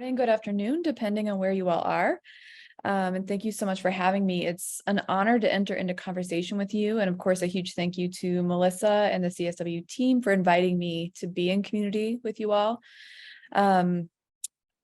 morning, good afternoon, depending on where you all are. And thank you so much for having me. It's an honor to enter into conversation with you. And of course, a huge thank you to Melissa and the CSW team for inviting me to be in community with you all.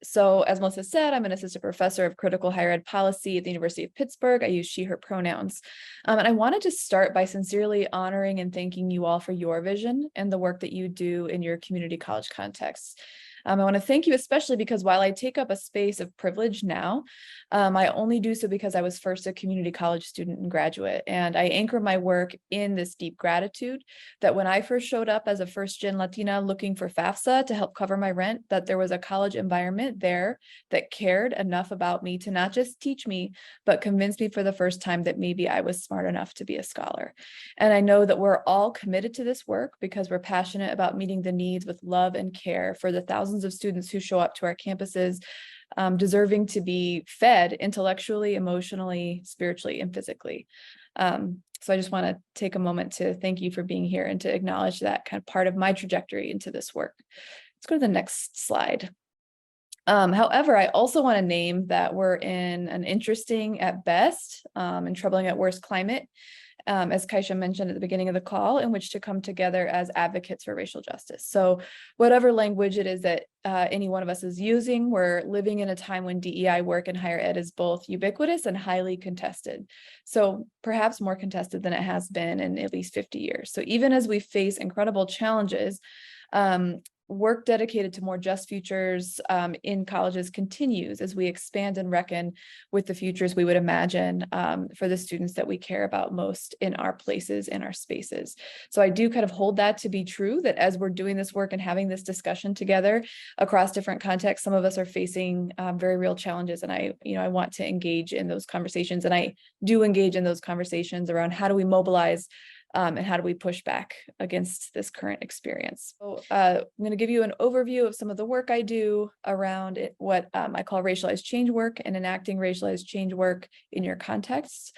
So as Melissa said, I'm an assistant professor of critical higher ed policy at the University of Pittsburgh. I use she, her pronouns. And I wanted to start by sincerely honoring and thanking you all for your vision and the work that you do in your community college contexts. I want to thank you especially because while I take up a space of privilege now, I only do so because I was first a community college student and graduate. And I anchor my work in this deep gratitude that when I first showed up as a first-gen Latina looking for FAFSA to help cover my rent, that there was a college environment there that cared enough about me to not just teach me, but convince me for the first time that maybe I was smart enough to be a scholar. And I know that we're all committed to this work because we're passionate about meeting the needs with love and care for the thousands of students who show up to our campuses, deserving to be fed intellectually, emotionally, spiritually, and physically. So I just want to take a moment to thank you for being here and to acknowledge that kind of part of my trajectory into this work. Let's go to the next slide. However, I also want to name that we're in an interesting at best and troubling at worst climate, as Kaisha mentioned at the beginning of the call, in which to come together as advocates for racial justice. So whatever language it is that any one of us is using, we're living in a time when DEI work in higher ed is both ubiquitous and highly contested. So perhaps more contested than it has been in at least 50 years. So even as we face incredible challenges, work dedicated to more just futures in colleges continues as we expand and reckon with the futures we would imagine for the students that we care about most in our places, in our spaces. So I do kind of hold that to be true, that as we're doing this work and having this discussion together across different contexts, some of us are facing very real challenges. And I want to engage in those conversations, and I do engage in those conversations around how do we mobilize and how do we push back against this current experience. So I'm going to give you an overview of some of the work I do around it, what I call racialized change work and enacting racialized change work in your contexts.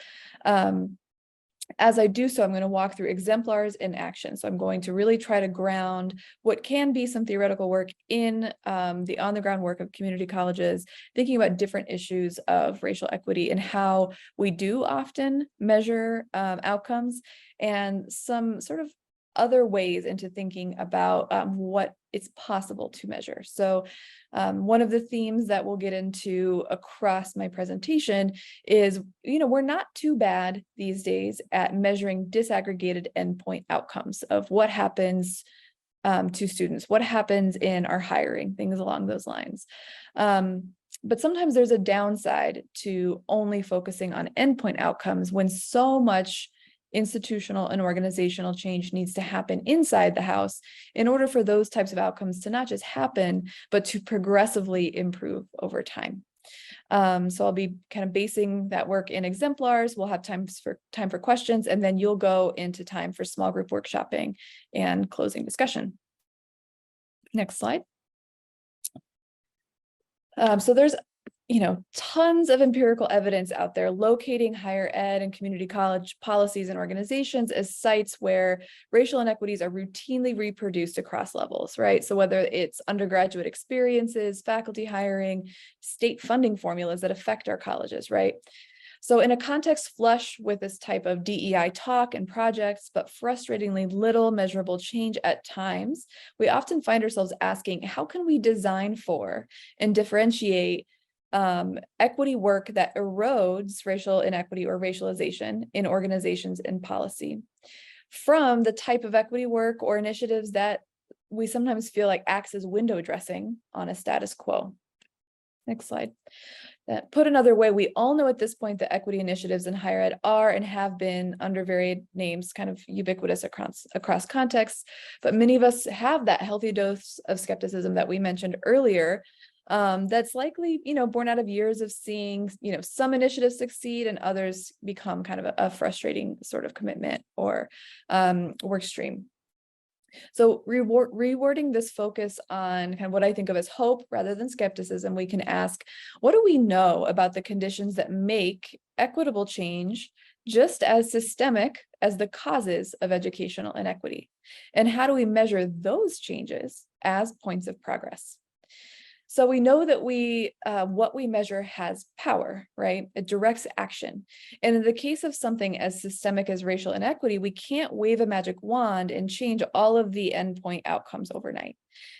As I do so, I'm going to walk through exemplars in action. So I'm going to really try to ground what can be some theoretical work in the on-the-ground work of community colleges, thinking about different issues of racial equity and how we do often measure outcomes, and some sort of other ways into thinking about what it's possible to measure. So one of the themes that we'll get into across my presentation is, we're not too bad these days at measuring disaggregated endpoint outcomes of what happens to students, what happens in our hiring, things along those lines. But sometimes there's a downside to only focusing on endpoint outcomes when so much institutional and organizational change needs to happen inside the house in order for those types of outcomes to not just happen, but to progressively improve over time. So I'll be kind of basing that work in exemplars. We'll have time for questions, and then you'll go into time for small group workshopping and closing discussion. Next slide. So there's tons of empirical evidence out there locating higher ed and community college policies and organizations as sites where racial inequities are routinely reproduced across levels, right? So whether it's undergraduate experiences, faculty hiring, state funding formulas that affect our colleges, right? So in a context flush with this type of DEI talk and projects, but frustratingly little measurable change at times, we often find ourselves asking, how can we design for and differentiate equity work that erodes racial inequity or racialization in organizations and policy from the type of equity work or initiatives that we sometimes feel like acts as window dressing on a status quo. Next slide. Put another way, we all know at this point that equity initiatives in higher ed are and have been, under varied names, kind of ubiquitous across contexts, but many of us have that healthy dose of skepticism that we mentioned earlier. That's likely, born out of years of seeing, some initiatives succeed and others become kind of a frustrating sort of commitment or work stream. So rewording this focus on kind of what I think of as hope rather than skepticism, we can ask, what do we know about the conditions that make equitable change just as systemic as the causes of educational inequity? And how do we measure those changes as points of progress? So we know that what we measure has power, right? It directs action. And in the case of something as systemic as racial inequity, we can't wave a magic wand and change all of the endpoint outcomes overnight.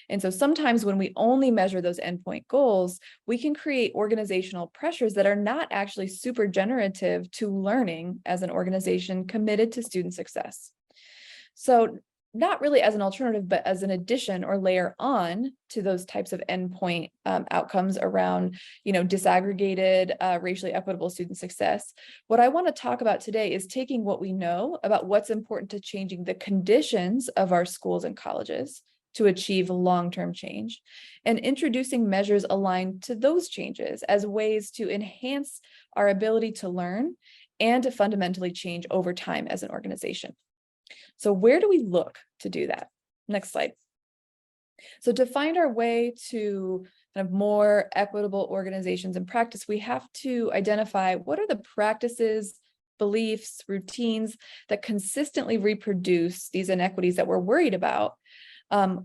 And so sometimes when we only measure those endpoint goals, we can create organizational pressures that are not actually super generative to learning as an organization committed to student success. So not really as an alternative, but as an addition or layer on to those types of endpoint outcomes around, disaggregated, racially equitable student success. What I want to talk about today is taking what we know about what's important to changing the conditions of our schools and colleges to achieve long-term change, and introducing measures aligned to those changes as ways to enhance our ability to learn and to fundamentally change over time as an organization. So where do we look to do that? Next slide. So to find our way to kind of more equitable organizations and practice, we have to identify what are the practices, beliefs, routines that consistently reproduce these inequities that we're worried about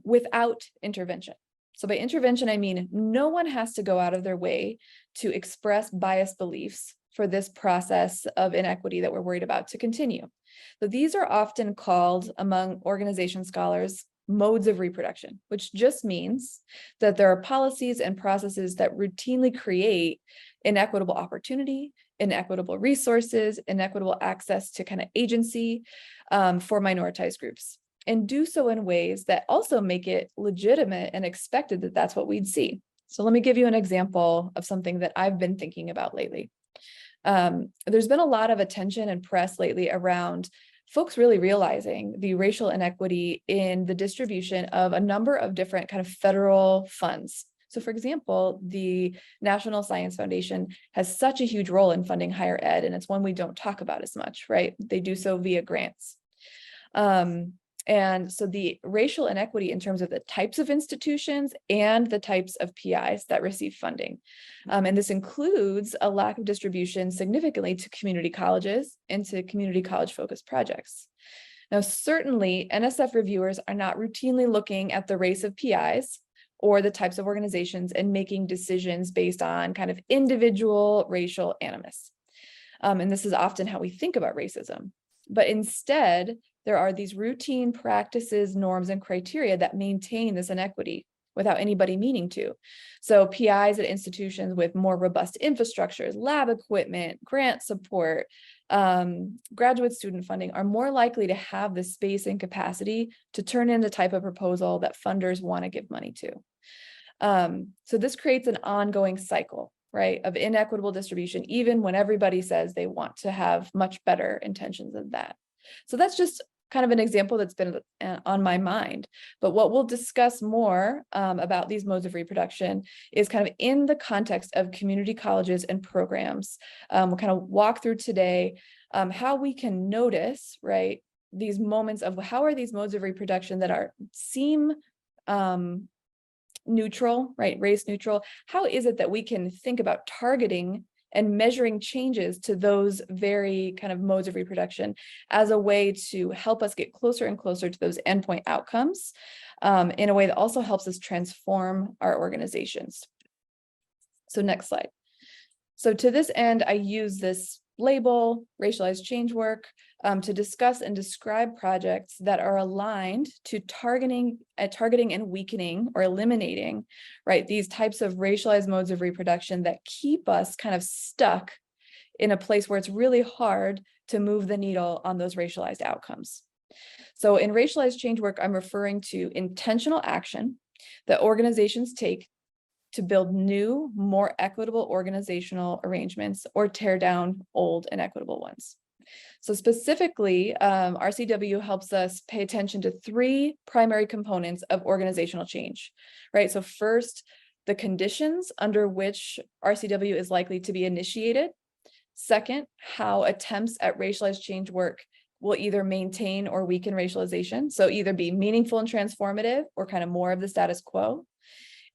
without intervention. So by intervention, I mean no one has to go out of their way to express biased beliefs for this process of inequity that we're worried about to continue. So these are often called, among organization scholars, modes of reproduction, which just means that there are policies and processes that routinely create inequitable opportunity, inequitable resources, inequitable access to kind of agency for minoritized groups, and do so in ways that also make it legitimate and expected that that's what we'd see. So let me give you an example of something that I've been thinking about lately. There's been a lot of attention and press lately around folks really realizing the racial inequity in the distribution of a number of different kind of federal funds. So for example, the National Science Foundation has such a huge role in funding higher ed, and it's one we don't talk about as much, right? They do so via grants. And so the racial inequity in terms of the types of institutions and the types of PIs that receive funding. And this includes a lack of distribution significantly to community colleges and to community college focused projects. Now, certainly NSF reviewers are not routinely looking at the race of PIs or the types of organizations and making decisions based on kind of individual racial animus. And this is often how we think about racism. But instead, there are these routine practices, norms, and criteria that maintain this inequity without anybody meaning to. So PIs at institutions with more robust infrastructures, lab equipment, grant support, graduate student funding are more likely to have the space and capacity to turn in the type of proposal that funders want to give money to. So this creates an ongoing cycle, right, of inequitable distribution, even when everybody says they want to have much better intentions than that. So that's just kind of an example that's been on my mind. But what we'll discuss more about these modes of reproduction is kind of in the context of community colleges and programs. We'll kind of walk through today how we can notice, right, these moments of how are these modes of reproduction that seem neutral, right, race neutral. How is it that we can think about targeting and measuring changes to those very kind of modes of reproduction as a way to help us get closer and closer to those endpoint outcomes in a way that also helps us transform our organizations. So next slide. So to this end, I use this label, racialized change work, to discuss and describe projects that are aligned to targeting and weakening or eliminating, right, these types of racialized modes of reproduction that keep us kind of stuck in a place where it's really hard to move the needle on those racialized outcomes. So in racialized change work, I'm referring to intentional action that organizations take to build new, more equitable organizational arrangements or tear down old inequitable ones. So specifically, RCW helps us pay attention to three primary components of organizational change, right? So first, the conditions under which RCW is likely to be initiated. Second, how attempts at racialized change work will either maintain or weaken racialization. So either be meaningful and transformative or kind of more of the status quo.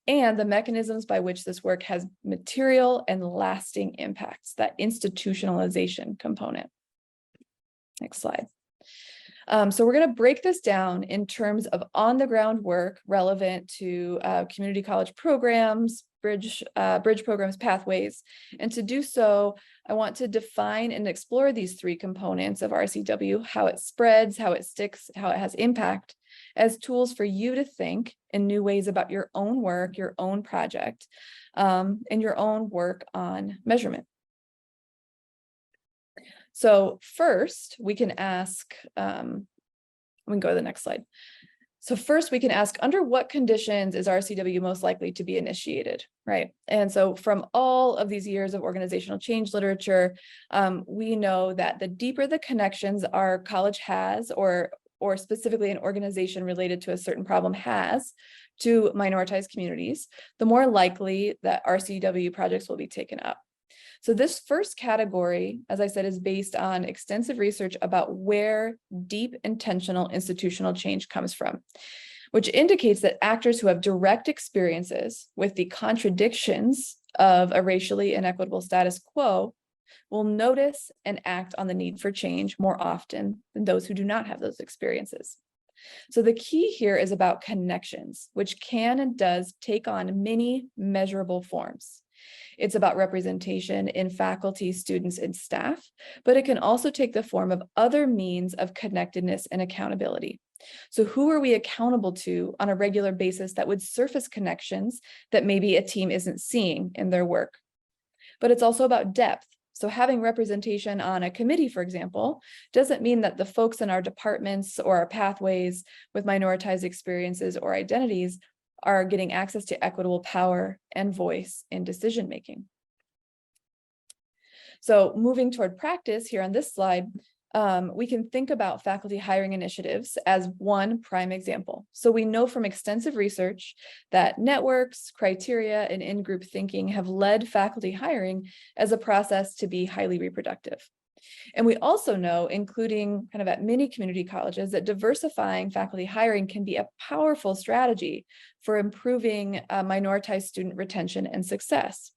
And the mechanisms by which this work has material and lasting impacts, that institutionalization component. Next slide. So we're going to break this down in terms of on-the-ground work relevant to community college programs, bridge programs, pathways. And to do so, I want to define and explore these three components of RCW, how it spreads, how it sticks, how it has impact, as tools for you to think in new ways about your own work, your own project, and your own work on measurement. So first, we can ask, we can go to the next slide. So first, we can ask, under what conditions is RCW most likely to be initiated, right? And so from all of these years of organizational change literature, we know that the deeper the connections our college has, or specifically an organization related to a certain problem has, to minoritized communities, the more likely that RCW projects will be taken up. So this first category, as I said, is based on extensive research about where deep intentional institutional change comes from, which indicates that actors who have direct experiences with the contradictions of a racially inequitable status quo will notice and act on the need for change more often than those who do not have those experiences. So the key here is about connections, which can and does take on many measurable forms. It's about representation in faculty, students, and staff, but it can also take the form of other means of connectedness and accountability. So who are we accountable to on a regular basis that would surface connections that maybe a team isn't seeing in their work? But it's also about depth. So having representation on a committee, for example, doesn't mean that the folks in our departments or our pathways with minoritized experiences or identities are getting access to equitable power and voice in decision-making. So moving toward practice here on this slide, we can think about faculty hiring initiatives as one prime example. So we know from extensive research that networks, criteria, and in-group thinking have led faculty hiring as a process to be highly reproductive. And we also know, including kind of at many community colleges, that diversifying faculty hiring can be a powerful strategy for improving minoritized student retention and success.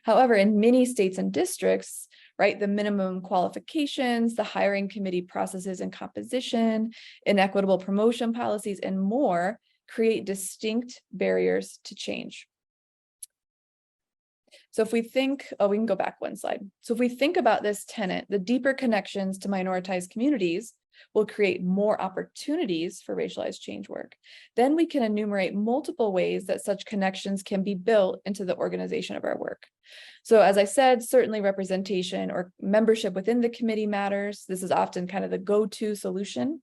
However, in many states and districts, right, the minimum qualifications, the hiring committee processes and composition, inequitable promotion policies, and more create distinct barriers to change. So if we think, we can go back one slide. So if we think about this tenet, the deeper connections to minoritized communities will create more opportunities for racialized change work. Then we can enumerate multiple ways that such connections can be built into the organization of our work. So as I said, certainly representation or membership within the committee matters. This is often kind of the go-to solution.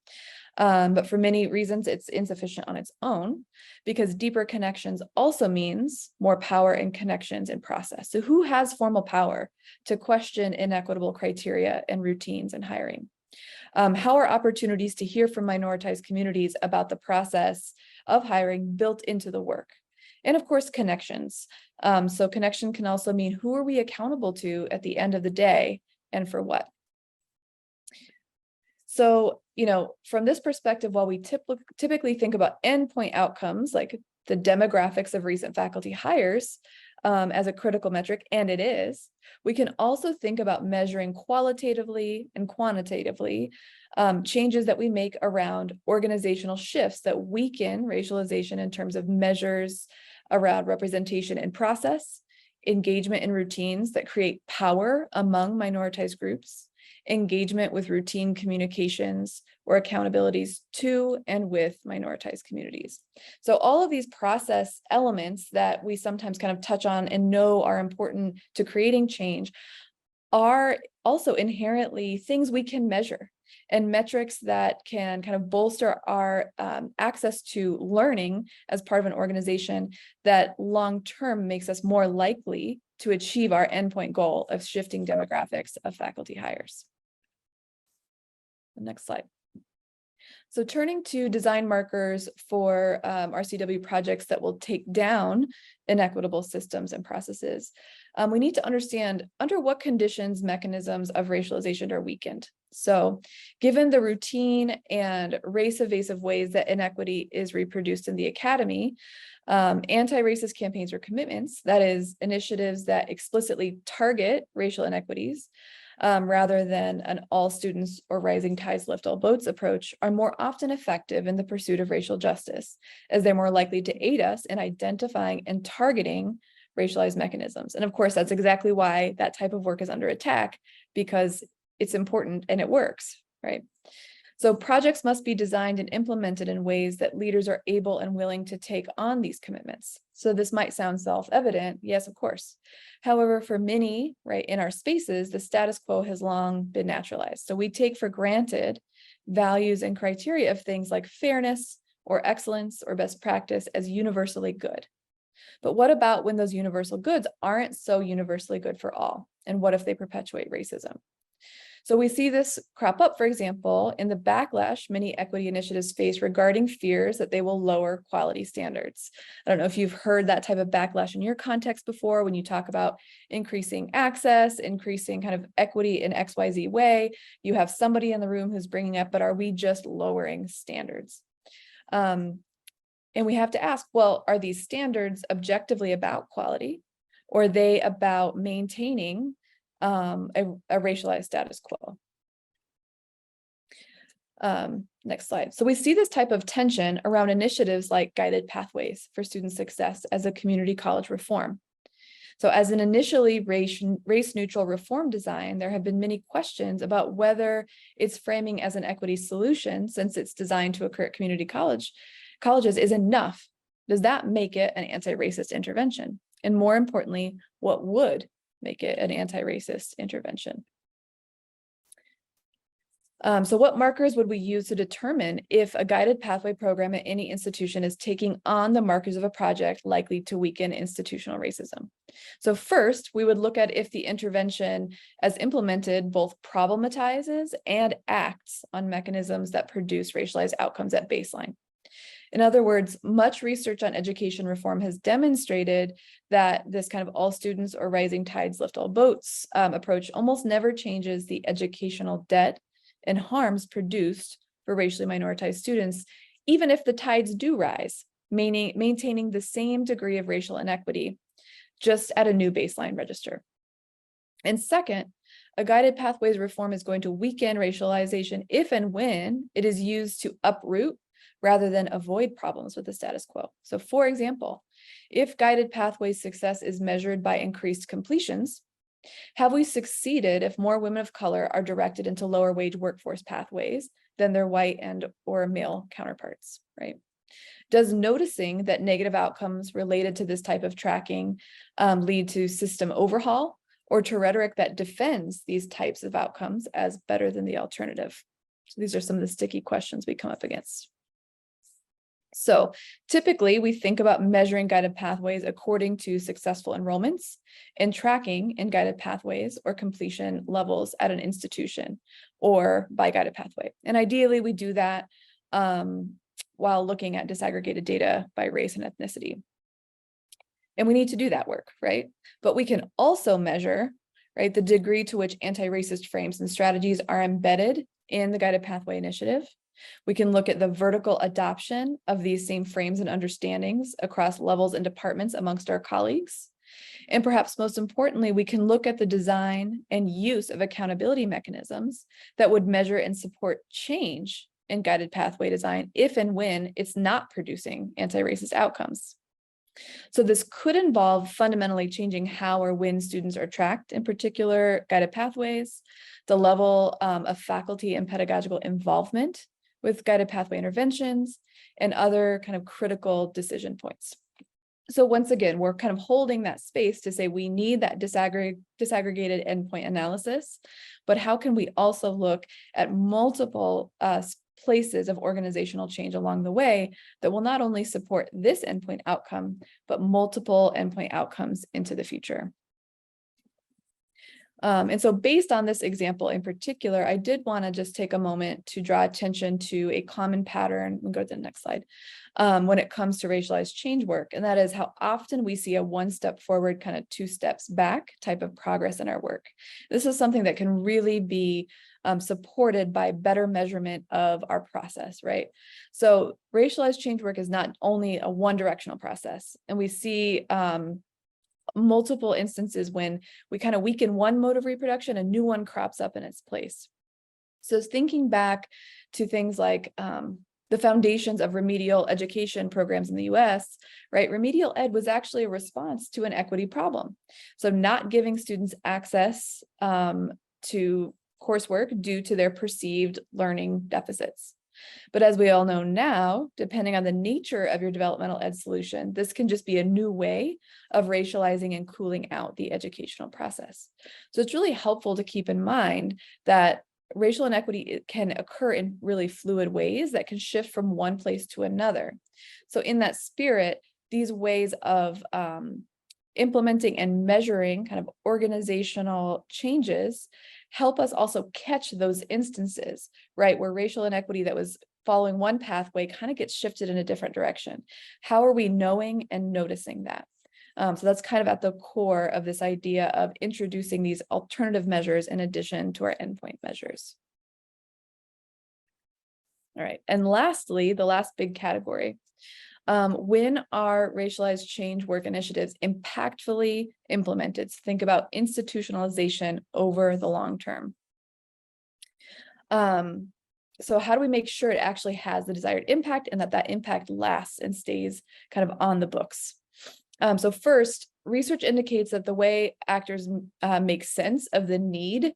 But for many reasons, it's insufficient on its own, because deeper connections also means more power and connections in process. So who has formal power to question inequitable criteria and routines in hiring? How are opportunities to hear from minoritized communities about the process of hiring built into the work? And of course, connections. So connection can also mean, who are we accountable to at the end of the day and for what? So, from this perspective, while we typically think about endpoint outcomes, like the demographics of recent faculty hires as a critical metric, and it is, we can also think about measuring qualitatively and quantitatively changes that we make around organizational shifts that weaken racialization in terms of measures around representation and process, engagement in routines that create power among minoritized groups, engagement with routine communications or accountabilities to and with minoritized communities. So all of these process elements that we sometimes kind of touch on and know are important to creating change are also inherently things we can measure, and metrics that can kind of bolster our access to learning as part of an organization that long-term makes us more likely to achieve our endpoint goal of shifting demographics of faculty hires. The next slide. So turning to design markers for RCW projects that will take down inequitable systems and processes, we need to understand under what conditions mechanisms of racialization are weakened. So given the routine and race-evasive ways that inequity is reproduced in the academy, anti-racist campaigns or commitments, that is, initiatives that explicitly target racial inequities, rather than an all students or rising tides lift all boats approach, are more often effective in the pursuit of racial justice, as they're more likely to aid us in identifying and targeting racialized mechanisms. And of course, that's exactly why that type of work is under attack, because it's important and it works, right? So projects must be designed and implemented in ways that leaders are able and willing to take on these commitments. So this might sound self-evident, yes, of course. However, for many, right, in our spaces, the status quo has long been naturalized. So we take for granted values and criteria of things like fairness or excellence or best practice as universally good. But what about when those universal goods aren't so universally good for all? And what if they perpetuate racism? So we see this crop up, for example, in the backlash many equity initiatives face regarding fears that they will lower quality standards. I don't know if you've heard that type of backlash in your context before when you talk about increasing access, increasing kind of equity in XYZ way. You have somebody in the room who's bringing up, but are we just lowering standards? And we have to ask, well, are these standards objectively about quality, or are they about maintaining a racialized status quo? Next slide. So we see this type of tension around initiatives like guided pathways for student success as a community college reform. So as an initially race-neutral reform design, there have been many questions about whether its framing as an equity solution, since it's designed to occur at community colleges, is enough. Does that make it an anti-racist intervention? And more importantly, what would make it an anti-racist intervention? So what markers would we use to determine if a guided pathway program at any institution is taking on the markers of a project likely to weaken institutional racism? So first, we would look at if the intervention as implemented both problematizes and acts on mechanisms that produce racialized outcomes at baseline. In other words, much research on education reform has demonstrated that this kind of all students or rising tides lift all boats approach almost never changes the educational debt and harms produced for racially minoritized students, even if the tides do rise, maintaining the same degree of racial inequity, just at a new baseline register. And second, a guided pathways reform is going to weaken racialization if and when it is used to uproot rather than avoid problems with the status quo. So for example, if guided pathways success is measured by increased completions, have we succeeded if more women of color are directed into lower wage workforce pathways than their white and or male counterparts, right? Does noticing that negative outcomes related to this type of tracking lead to system overhaul or to rhetoric that defends these types of outcomes as better than the alternative? So these are some of the sticky questions we come up against. So typically we think about measuring guided pathways according to successful enrollments and tracking in guided pathways or completion levels at an institution or by guided pathway. And ideally we do that while looking at disaggregated data by race and ethnicity. And we need to do that work, right? But we can also measure, right, the degree to which anti-racist frames and strategies are embedded in the guided pathway initiative. We can look at the vertical adoption of these same frames and understandings across levels and departments amongst our colleagues. And perhaps most importantly, we can look at the design and use of accountability mechanisms that would measure and support change in guided pathway design if and when it's not producing anti-racist outcomes. So this could involve fundamentally changing how or when students are tracked, in particular guided pathways, the level of faculty and pedagogical involvement with guided pathway interventions, and other kind of critical decision points. So once again, we're kind of holding that space to say we need that disaggregated endpoint analysis, but how can we also look at multiple places of organizational change along the way that will not only support this endpoint outcome, but multiple endpoint outcomes into the future. And so based on this example in particular, I did want to just take a moment to draw attention to a common pattern. We'll go to the next slide. When it comes to racialized change work, and that is how often we see a one step forward, kind of two steps back type of progress in our work. This is something that can really be supported by better measurement of our process, right? So racialized change work is not only a one directional process, and we see multiple instances when we kind of weaken one mode of reproduction, a new one crops up in its place. So thinking back to things like the foundations of remedial education programs in the US, right? Remedial ed was actually a response to an equity problem. So not giving students access to coursework due to their perceived learning deficits. But as we all know now, depending on the nature of your developmental ed solution, this can just be a new way of racializing and cooling out the educational process. So it's really helpful to keep in mind that racial inequity can occur in really fluid ways that can shift from one place to another. So in that spirit, these ways of implementing and measuring kind of organizational changes help us also catch those instances, right, where racial inequity that was following one pathway kind of gets shifted in a different direction. How are we knowing and noticing that? So that's kind of at the core of this idea of introducing these alternative measures in addition to our endpoint measures. All right, and lastly, the last big category, when are racialized change work initiatives impactfully implemented? So think about institutionalization over the long term. So how do we make sure it actually has the desired impact and that impact lasts and stays kind of on the books? So first, research indicates that the way actors make sense of the need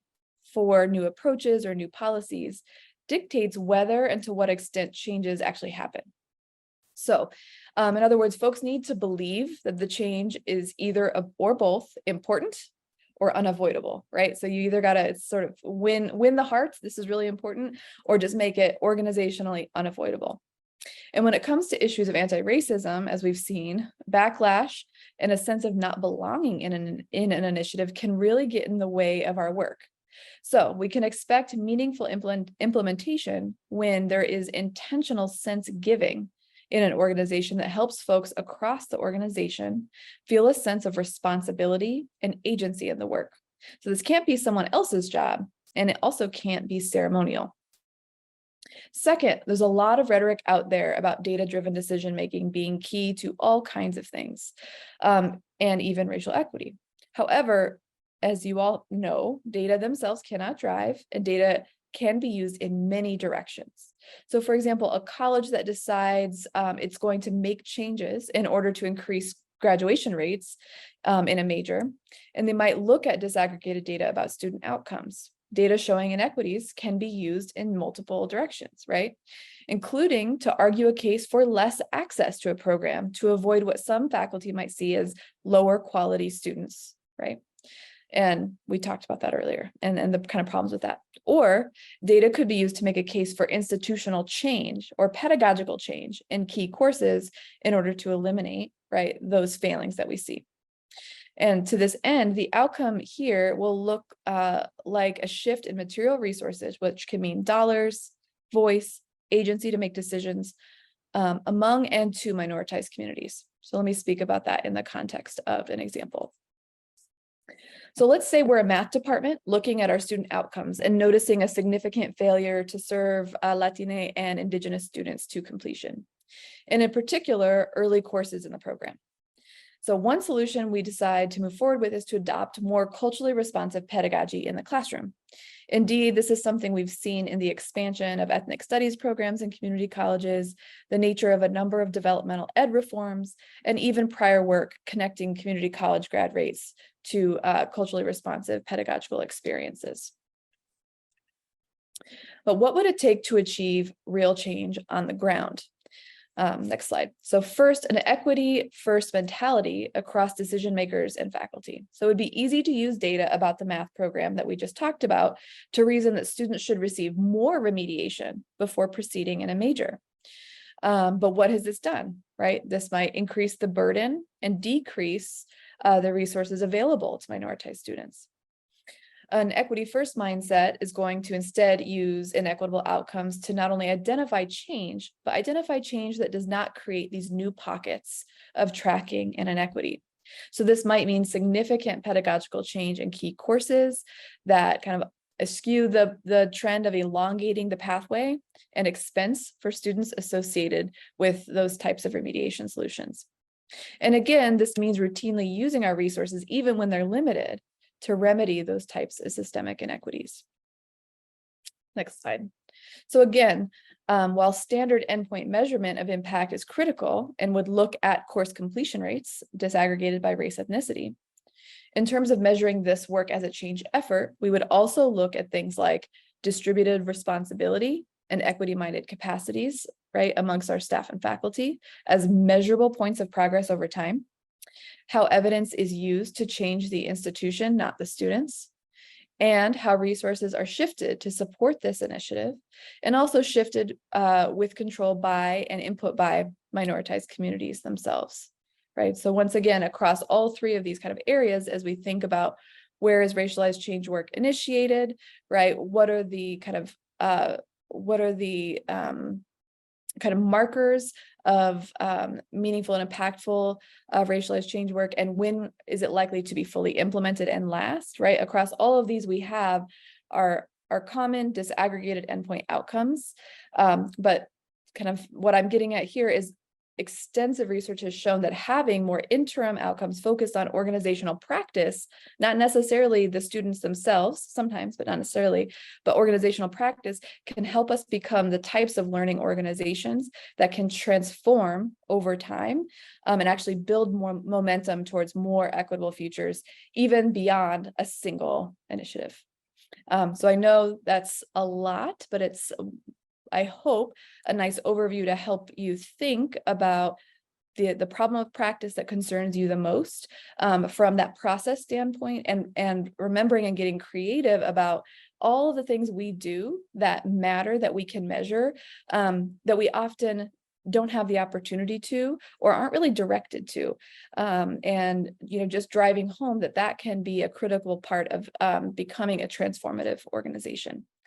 for new approaches or new policies dictates whether and to what extent changes actually happen. So in other words, folks need to believe that the change is either or both important or unavoidable, right? So you either got to sort of win the hearts, this is really important, or just make it organizationally unavoidable. And when it comes to issues of anti-racism, as we've seen, backlash and a sense of not belonging in an initiative can really get in the way of our work. So we can expect meaningful implementation when there is intentional sense giving in an organization that helps folks across the organization feel a sense of responsibility and agency in the work. So this can't be someone else's job, and it also can't be ceremonial. Second, there's a lot of rhetoric out there about data-driven decision-making being key to all kinds of things, and even racial equity. However, as you all know, data themselves cannot drive, and data can be used in many directions. So for example, a college that decides it's going to make changes in order to increase graduation rates in a major, and they might look at disaggregated data about student outcomes. Data showing inequities can be used in multiple directions, right? Including to argue a case for less access to a program to avoid what some faculty might see as lower quality students, right? And we talked about that earlier and the kind of problems with that. Or data could be used to make a case for institutional change or pedagogical change in key courses in order to eliminate, right, those failings that we see. And to this end, the outcome here will look like a shift in material resources, which can mean dollars, voice, agency to make decisions among and to minoritized communities. So let me speak about that in the context of an example. So let's say we're a math department looking at our student outcomes and noticing a significant failure to serve Latina and Indigenous students to completion, and in particular, early courses in the program. So one solution we decide to move forward with is to adopt more culturally responsive pedagogy in the classroom. Indeed, this is something we've seen in the expansion of ethnic studies programs in community colleges, the nature of a number of developmental ed reforms, and even prior work connecting community college grad rates to culturally responsive pedagogical experiences. But what would it take to achieve real change on the ground? Next slide. So first, an equity-first mentality across decision makers and faculty. So it would be easy to use data about the math program that we just talked about to reason that students should receive more remediation before proceeding in a major. But what has this done, right? This might increase the burden and decrease the resources available to minoritized students. An equity-first mindset is going to instead use inequitable outcomes to not only identify change, but identify change that does not create these new pockets of tracking and inequity. So this might mean significant pedagogical change in key courses that kind of eschew the trend of elongating the pathway and expense for students associated with those types of remediation solutions. And again, this means routinely using our resources, even when they're limited, to remedy those types of systemic inequities. Next slide. So again, while standard endpoint measurement of impact is critical and would look at course completion rates disaggregated by race ethnicity, in terms of measuring this work as a change effort, we would also look at things like distributed responsibility and equity-minded capacities, right, amongst our staff and faculty as measurable points of progress over time, how evidence is used to change the institution, not the students, and how resources are shifted to support this initiative, and also shifted with control by and input by minoritized communities themselves, right? So once again, across all three of these kind of areas, as we think about where is racialized change work initiated, right? What are the kind of markers of meaningful and impactful racialized change work, and when is it likely to be fully implemented and last, right? Across all of these, we have our common disaggregated endpoint outcomes, but kind of what I'm getting at here is extensive research has shown that having more interim outcomes focused on organizational practice, not necessarily the students themselves, sometimes, but not necessarily, but organizational practice can help us become the types of learning organizations that can transform over time and actually build more momentum towards more equitable futures, even beyond a single initiative. So I know that's a lot, but it's, I hope, a nice overview to help you think about the problem of practice that concerns you the most from that process standpoint, and remembering and getting creative about all of the things we do that matter, that we can measure, that we often don't have the opportunity to or aren't really directed to, and just driving home that can be a critical part of becoming a transformative organization.